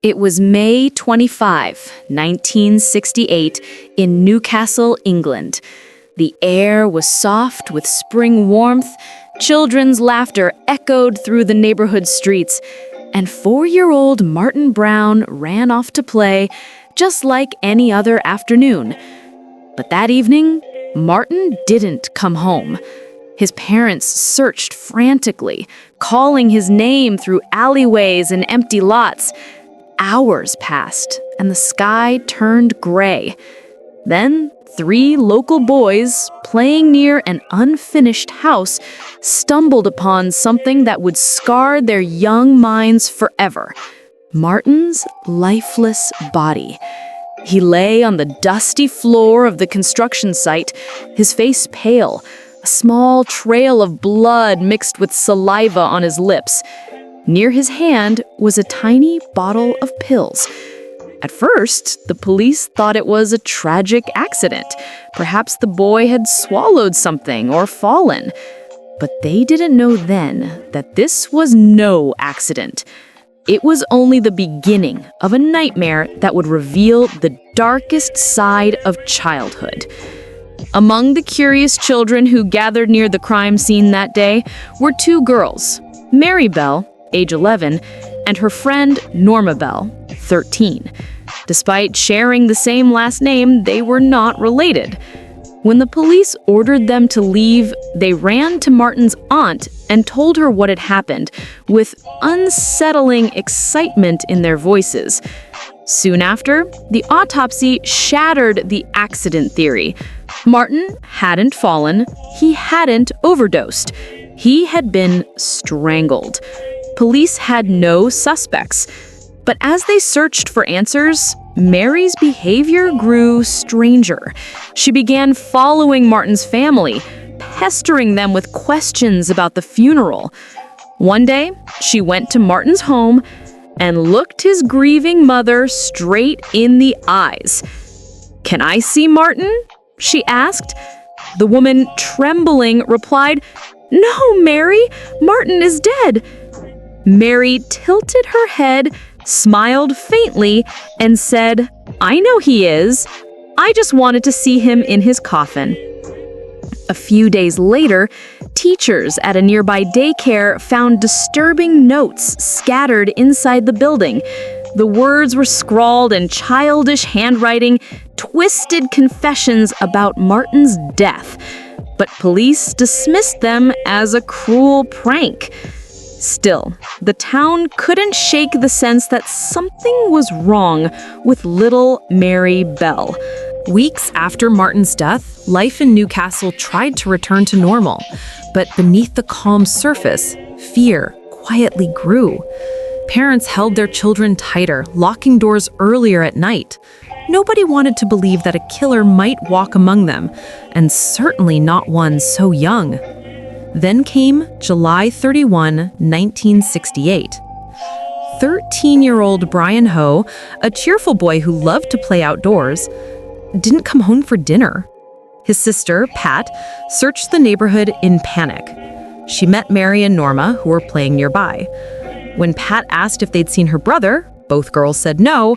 It was May 25, 1968, in Newcastle, England. The air was soft with spring warmth, children's laughter echoed through the neighborhood streets, and 4-year-old Martin Brown ran off to play just like any other afternoon. But that evening, Martin didn't come home. His parents searched frantically, calling his name through alleyways and empty lots. Hours passed, and the sky turned gray. Then 3 local boys, playing near an unfinished house, stumbled upon something that would scar their young minds forever: Martin's lifeless body. He lay on the dusty floor of the construction site, his face pale, a small trail of blood mixed with saliva on his lips. Near his hand was a tiny bottle of pills. At first, the police thought it was a tragic accident. Perhaps the boy had swallowed something or fallen. But they didn't know then that this was no accident. It was only the beginning of a nightmare that would reveal the darkest side of childhood. Among the curious children who gathered near the crime scene that day were 2 girls, Mary Bell, age 11, and her friend Norma Bell, 13. Despite sharing the same last name, they were not related. When the police ordered them to leave, they ran to Martin's aunt and told her what had happened, with unsettling excitement in their voices. Soon after, the autopsy shattered the accident theory. Martin hadn't fallen, he hadn't overdosed. He had been strangled. Police had no suspects. But as they searched for answers, Mary's behavior grew stranger. She began following Martin's family, pestering them with questions about the funeral. One day, she went to Martin's home and looked his grieving mother straight in the eyes. "Can I see Martin?" she asked. The woman, trembling, replied, "No, Mary, Martin is dead." Mary tilted her head, smiled faintly, and said, "I know he is. I just wanted to see him in his coffin." A few days later, teachers at a nearby daycare found disturbing notes scattered inside the building. The words were scrawled in childish handwriting, twisted confessions about Martin's death. But police dismissed them as a cruel prank. Still, the town couldn't shake the sense that something was wrong with little Mary Bell. Weeks after Martin's death, life in Newcastle tried to return to normal. But beneath the calm surface, fear quietly grew. Parents held their children tighter, locking doors earlier at night. Nobody wanted to believe that a killer might walk among them, and certainly not one so young. Then came July 31, 1968. 13-year-old Brian Ho, a cheerful boy who loved to play outdoors, didn't come home for dinner. His sister, Pat, searched the neighborhood in panic. She met Mary and Norma, who were playing nearby. When Pat asked if they'd seen her brother, both girls said no,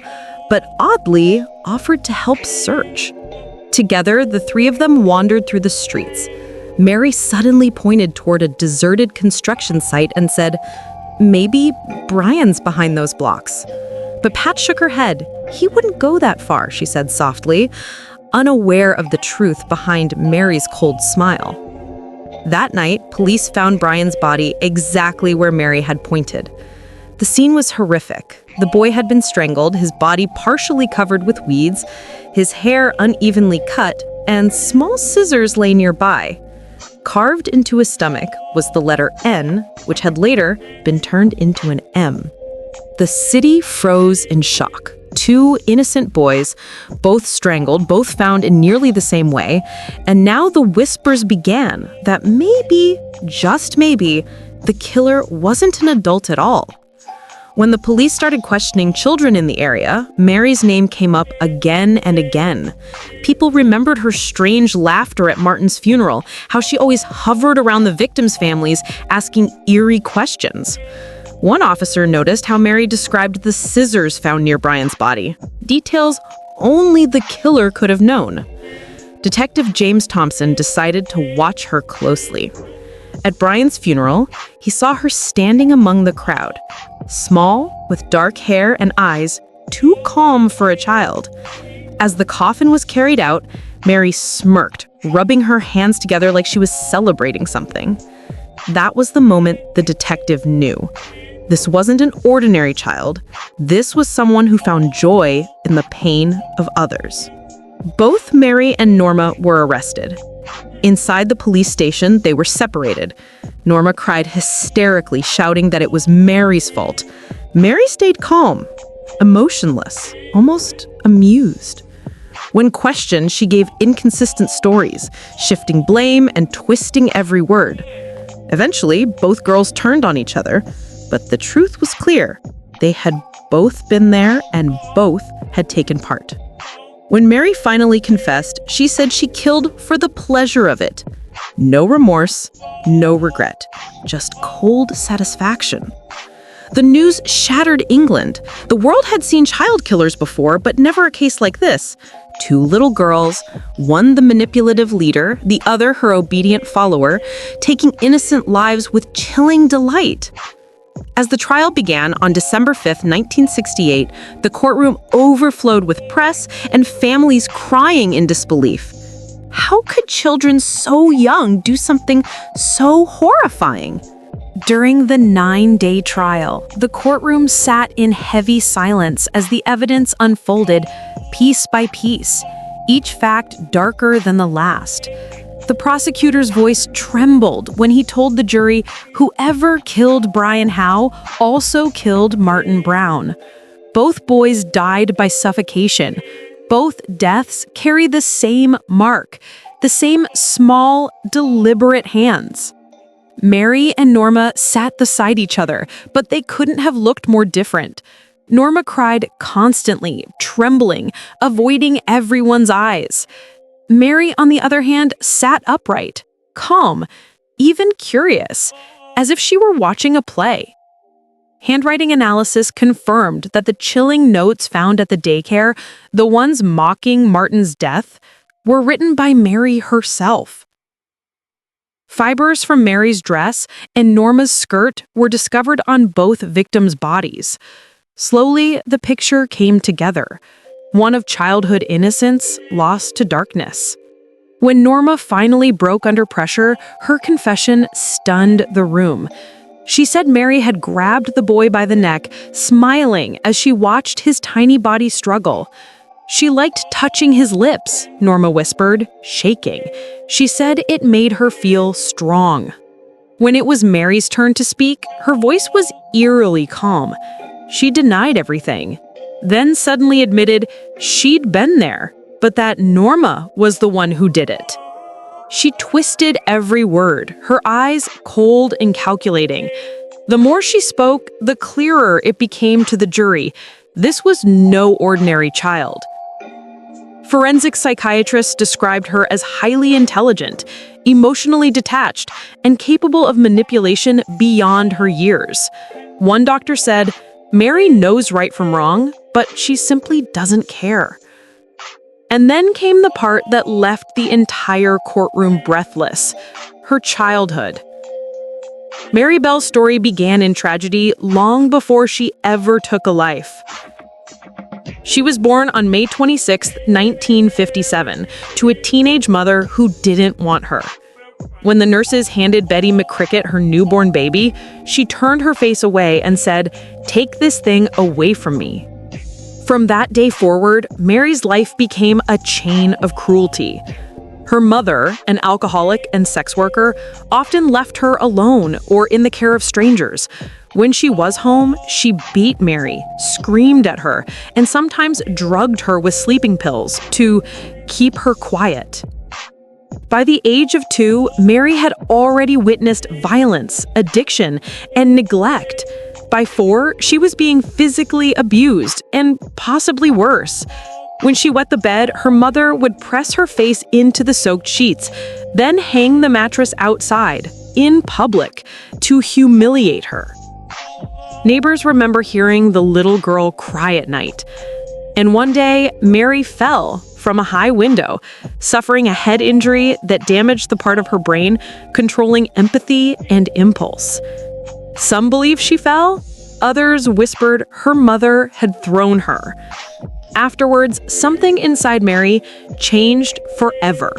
but oddly offered to help search. Together, the 3 of them wandered through the streets. Mary suddenly pointed toward a deserted construction site and said, "Maybe Brian's behind those blocks." But Pat shook her head. "He wouldn't go that far," she said softly, unaware of the truth behind Mary's cold smile. That night, police found Brian's body exactly where Mary had pointed. The scene was horrific. The boy had been strangled, his body partially covered with weeds, his hair unevenly cut, and small scissors lay nearby. Carved into his stomach was the letter N, which had later been turned into an M. The city froze in shock. 2 innocent boys, both strangled, both found in nearly the same way, and now the whispers began that maybe, just maybe, the killer wasn't an adult at all. When the police started questioning children in the area, Mary's name came up again and again. People remembered her strange laughter at Martin's funeral, how she always hovered around the victims' families asking eerie questions. One officer noticed how Mary described the scissors found near Brian's body, details only the killer could have known. Detective James Thompson decided to watch her closely. At Brian's funeral, he saw her standing among the crowd, small, with dark hair and eyes, too calm for a child. As the coffin was carried out, Mary smirked, rubbing her hands together like she was celebrating something. That was the moment the detective knew. This wasn't an ordinary child. This was someone who found joy in the pain of others. Both Mary and Norma were arrested. Inside the police station, they were separated. Norma cried hysterically, shouting that it was Mary's fault. Mary stayed calm, emotionless, almost amused. When questioned, she gave inconsistent stories, shifting blame and twisting every word. Eventually, both girls turned on each other, but the truth was clear. They had both been there and both had taken part. When Mary finally confessed, she said she killed for the pleasure of it. No remorse, no regret, just cold satisfaction. The news shattered England. The world had seen child killers before, but never a case like this. 2 little girls, one the manipulative leader, the other her obedient follower, taking innocent lives with chilling delight. As the trial began on December 5th, 1968, the courtroom overflowed with press and families crying in disbelief. How could children so young do something so horrifying? During the 9-day trial, the courtroom sat in heavy silence as the evidence unfolded piece by piece, each fact darker than the last. The prosecutor's voice trembled when he told the jury whoever killed Brian Howe also killed Martin Brown. Both boys died by suffocation. Both deaths carry the same mark, the same small, deliberate hands. Mary and Norma sat beside each other, but they couldn't have looked more different. Norma cried constantly, trembling, avoiding everyone's eyes. Mary, on the other hand, sat upright, calm, even curious, as if she were watching a play. Handwriting analysis confirmed that the chilling notes found at the daycare, the ones mocking Martin's death, were written by Mary herself. Fibers from Mary's dress and Norma's skirt were discovered on both victims' bodies. Slowly, the picture came together. One of childhood innocence lost to darkness. When Norma finally broke under pressure, her confession stunned the room. She said Mary had grabbed the boy by the neck, smiling as she watched his tiny body struggle. She liked touching his lips, Norma whispered, shaking. She said it made her feel strong. When it was Mary's turn to speak, her voice was eerily calm. She denied everything, then suddenly admitted she'd been there, but that Norma was the one who did it. She twisted every word, her eyes cold and calculating. The more she spoke, the clearer it became to the jury. This was no ordinary child. Forensic psychiatrists described her as highly intelligent, emotionally detached, and capable of manipulation beyond her years. One doctor said, "Mary knows right from wrong, but she simply doesn't care." And then came the part that left the entire courtroom breathless: her childhood. Mary Bell's story began in tragedy long before she ever took a life. She was born on May 26, 1957, to a teenage mother who didn't want her. When the nurses handed Betty McCricket her newborn baby, she turned her face away and said, "Take this thing away from me." From that day forward, Mary's life became a chain of cruelty. Her mother, an alcoholic and sex worker, often left her alone or in the care of strangers. When she was home, she beat Mary, screamed at her, and sometimes drugged her with sleeping pills to keep her quiet. By the age of 2, Mary had already witnessed violence, addiction, and neglect. By 4, she was being physically abused, and possibly worse. When she wet the bed, her mother would press her face into the soaked sheets, then hang the mattress outside, in public, to humiliate her. Neighbors remember hearing the little girl cry at night. And one day, Mary fell from a high window, suffering a head injury that damaged the part of her brain controlling empathy and impulse. Some believe she fell, others whispered her mother had thrown her. Afterwards, something inside Mary changed forever.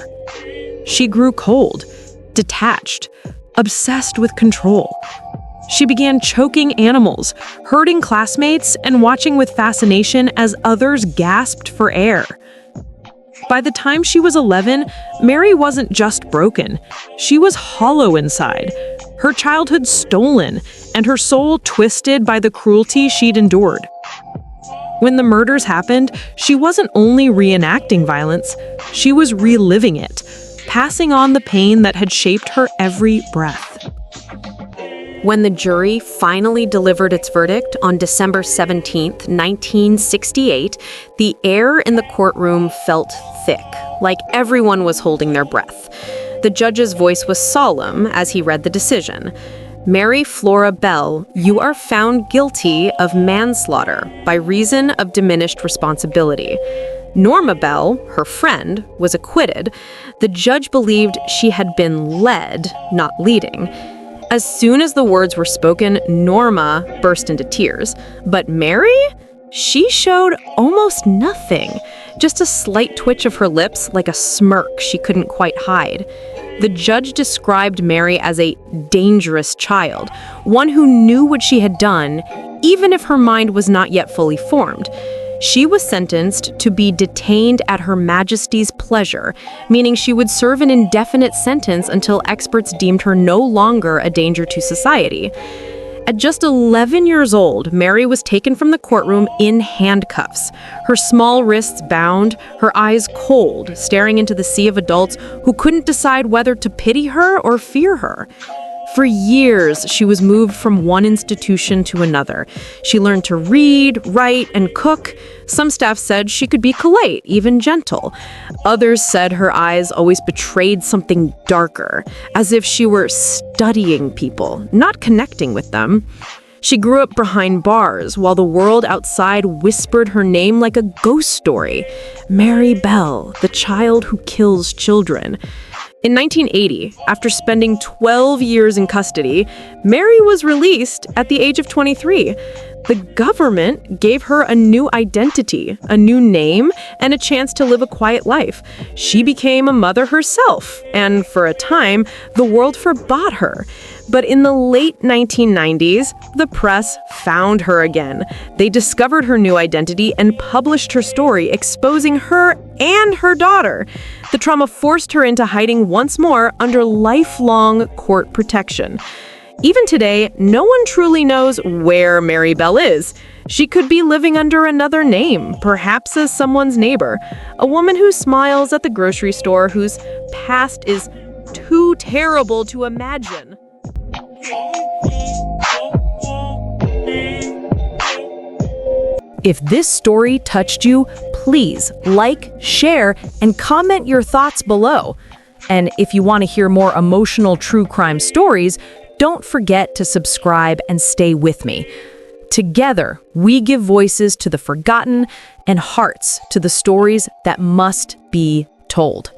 She grew cold, detached, obsessed with control. She began choking animals, hurting classmates, and watching with fascination as others gasped for air. By the time she was 11, Mary wasn't just broken. She was hollow inside, her childhood stolen, and her soul twisted by the cruelty she'd endured. When the murders happened, she wasn't only reenacting violence, she was reliving it, passing on the pain that had shaped her every breath. When the jury finally delivered its verdict on December 17, 1968, the air in the courtroom felt thick, like everyone was holding their breath. The judge's voice was solemn as he read the decision. Mary Flora Bell, you are found guilty of manslaughter by reason of diminished responsibility. Norma Bell, her friend, was acquitted. The judge believed she had been led, not leading. As soon as the words were spoken, Norma burst into tears. But Mary? She showed almost nothing. Just a slight twitch of her lips, like a smirk she couldn't quite hide. The judge described Mary as a dangerous child, one who knew what she had done, even if her mind was not yet fully formed. She was sentenced to be detained at Her Majesty's pleasure, meaning she would serve an indefinite sentence until experts deemed her no longer a danger to society. At just 11 years old, Mary was taken from the courtroom in handcuffs, her small wrists bound, her eyes cold, staring into the sea of adults who couldn't decide whether to pity her or fear her. For years, she was moved from one institution to another. She learned to read, write, and cook. Some staff said she could be polite, even gentle. Others said her eyes always betrayed something darker, as if she were studying people, not connecting with them. She grew up behind bars, while the world outside whispered her name like a ghost story. Mary Bell, the child who kills children. In 1980, after spending 12 years in custody, Mary was released at the age of 23. The government gave her a new identity, a new name, and a chance to live a quiet life. She became a mother herself, and for a time, the world forbade her. But in the late 1990s, the press found her again. They discovered her new identity and published her story, exposing her and her daughter. The trauma forced her into hiding once more under lifelong court protection. Even today, no one truly knows where Mary Bell is. She could be living under another name, perhaps as someone's neighbor, a woman who smiles at the grocery store, whose past is too terrible to imagine. If this story touched you, please like, share, and comment your thoughts below. And if you want to hear more emotional true crime stories, don't forget to subscribe and stay with me. Together, we give voices to the forgotten and hearts to the stories that must be told.